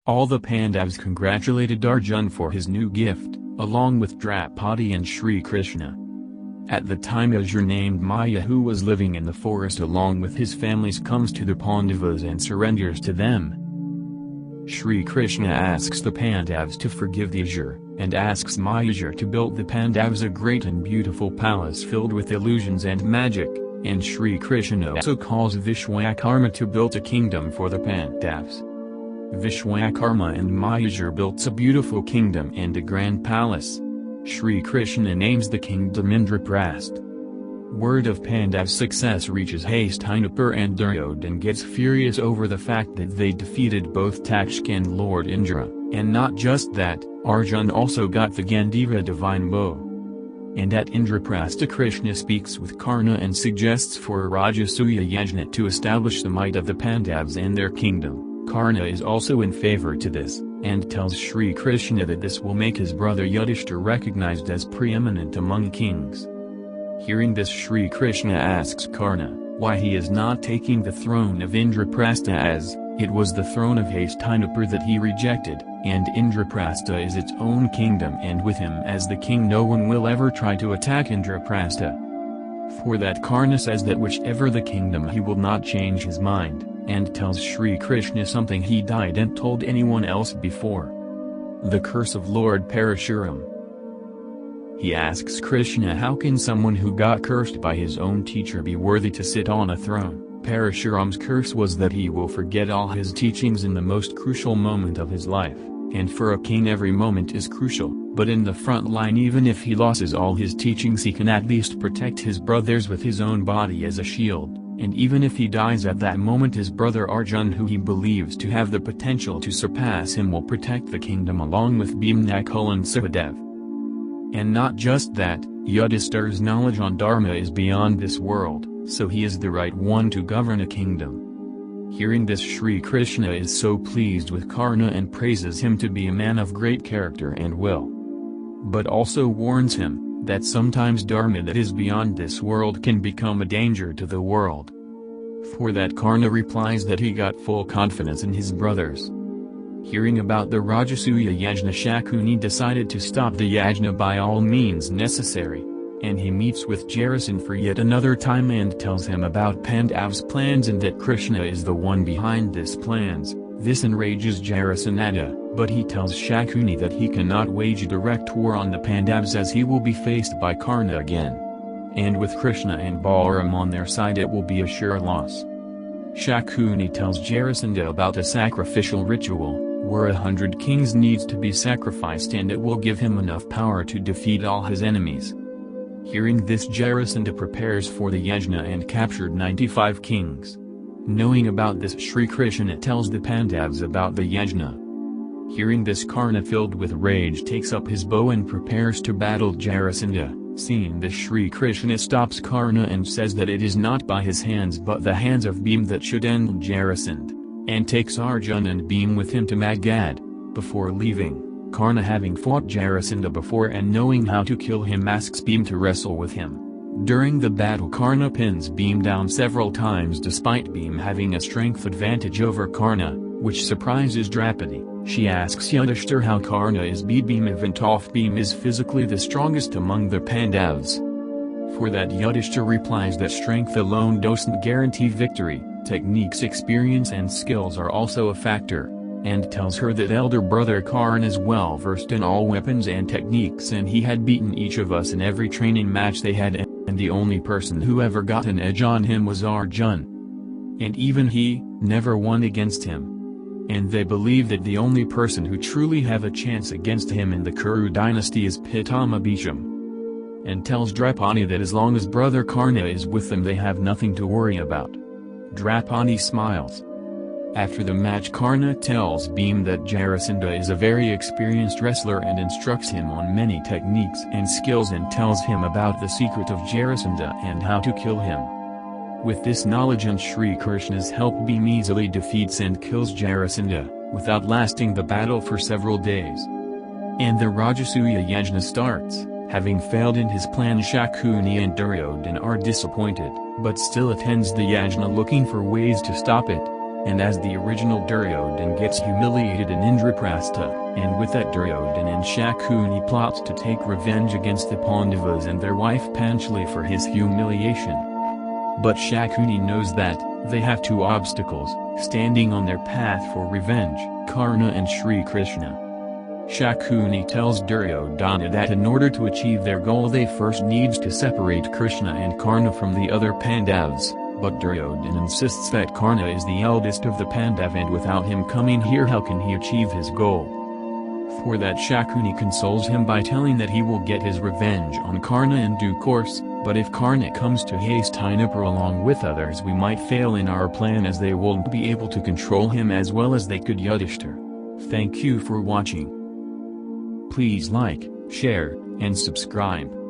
All the Pandavas congratulated Arjun for his new gift, along with Draupadi and Sri Krishna. At the time Asur named Maya, who was living in the forest along with his families, comes to the Pandavas and surrenders to them. Sri Krishna asks the Pandavas to forgive the Asur, and asks Mayasur to build the Pandavas a great and beautiful palace filled with illusions and magic, and Sri Krishna also calls Vishwakarma to build a kingdom for the Pandavas. Vishwakarma and Mayasur built a beautiful kingdom and a grand palace. Sri Krishna names the kingdom Indraprastha. Word of Pandav's success reaches Hastinapur, and Duryodhana gets furious over the fact that they defeated both Takshak and Lord Indra, and not just that, Arjun also got the Gandiva divine bow. And at Indraprastha, Krishna speaks with Karna and suggests for a Rajasuya Yajna to establish the might of the Pandavas and their kingdom. Karna is also in favor to this, and tells Sri Krishna that this will make his brother Yudhishthira recognized as preeminent among kings. Hearing this, Sri Krishna asks Karna why he is not taking the throne of Indraprastha, as it was the throne of Hastinapur that he rejected, and Indraprastha is its own kingdom, and with him as the king no one will ever try to attack Indraprastha. For that Karna says that whichever the kingdom he will not change his mind, and tells Sri Krishna something he didn't told anyone else before. The curse of Lord Parashuram. He asks Krishna, how can someone who got cursed by his own teacher be worthy to sit on a throne? Parashuram's curse was that he will forget all his teachings in the most crucial moment of his life, and for a king every moment is crucial, but in the front line, even if he loses all his teachings, he can at least protect his brothers with his own body as a shield. And even if he dies at that moment, his brother Arjun, who he believes to have the potential to surpass him, will protect the kingdom along with Bhima, Nakul and Sahadev. And not just that, Yudhishthira's knowledge on Dharma is beyond this world, so he is the right one to govern a kingdom. Hearing this, Sri Krishna is so pleased with Karna and praises him to be a man of great character and will. But also warns him that sometimes Dharma that is beyond this world can become a danger to the world. For that, Karna replies that he got full confidence in his brothers. Hearing about the Rajasuya Yajna, Shakuni decided to stop the Yajna by all means necessary, and he meets with Jarasandha for yet another time and tells him about Pandav's plans and that Krishna is the one behind these plans. This enrages Jarasandha, but he tells Shakuni that he cannot wage a direct war on the Pandavas as he will be faced by Karna again. And with Krishna and Balaram on their side, it will be a sure loss. Shakuni tells Jarasandha about a sacrificial ritual, where 100 kings needs to be sacrificed, and it will give him enough power to defeat all his enemies. Hearing this, Jarasandha prepares for the Yajna and captured 95 kings. Knowing about this, Sri Krishna tells the Pandavas about the Yajna. Hearing this, Karna, filled with rage, takes up his bow and prepares to battle Jarasandha. Seeing this, Sri Krishna stops Karna and says that it is not by his hands but the hands of Bhima that should end Jarasandha, and takes Arjun and Bhima with him to Magad. Before leaving, Karna, having fought Jarasandha before and knowing how to kill him, asks Bhima to wrestle with him. During the battle, Karna pins Bhima down several times despite Bhima having a strength advantage over Karna, which surprises Draupadi. She asks Yudhishthira how Karna is beat Bhima even off. Bhima is physically the strongest among the Pandavas. For that, Yudhishthira replies that strength alone doesn't guarantee victory, techniques, experience and skills are also a factor, and tells her that elder brother Karna is well versed in all weapons and techniques, and he had beaten each of us in every training match they had, and the only person who ever got an edge on him was Arjun. And even he never won against him. And they believe that the only person who truly have a chance against him in the Kuru dynasty is Pitama Bhisham. And tells Draupadi that as long as brother Karna is with them, they have nothing to worry about. Draupadi smiles. After the match, Karna tells Bhima that Jarasandha is a very experienced wrestler and instructs him on many techniques and skills, and tells him about the secret of Jarasandha and how to kill him. With this knowledge and Sri Krishna's help, Bhima easily defeats and kills Jarasandha, without lasting the battle for several days. And the Rajasuya Yajna starts. Having failed in his plan, Shakuni and Duryodhana are disappointed, but still attends the Yajna looking for ways to stop it. and as the original Duryodhana gets humiliated in Indraprastha, and with that Duryodhana and Shakuni plots to take revenge against the Pandavas and their wife Panchali for his humiliation. But Shakuni knows that they have two obstacles standing on their path for revenge, Karna and Sri Krishna. Shakuni tells Duryodhana that in order to achieve their goal they first needs to separate Krishna and Karna from the other Pandavas, but Duryodhana insists that Karna is the eldest of the Pandav and without him coming here how can he achieve his goal? For that Shakuni consoles him by telling that he will get his revenge on Karna in due course, but if Karna comes to Hastinapur along with others we might fail in our plan as they won't be able to control him as well as they could Yudhishthir. Thank you for watching. Please like, share, and subscribe.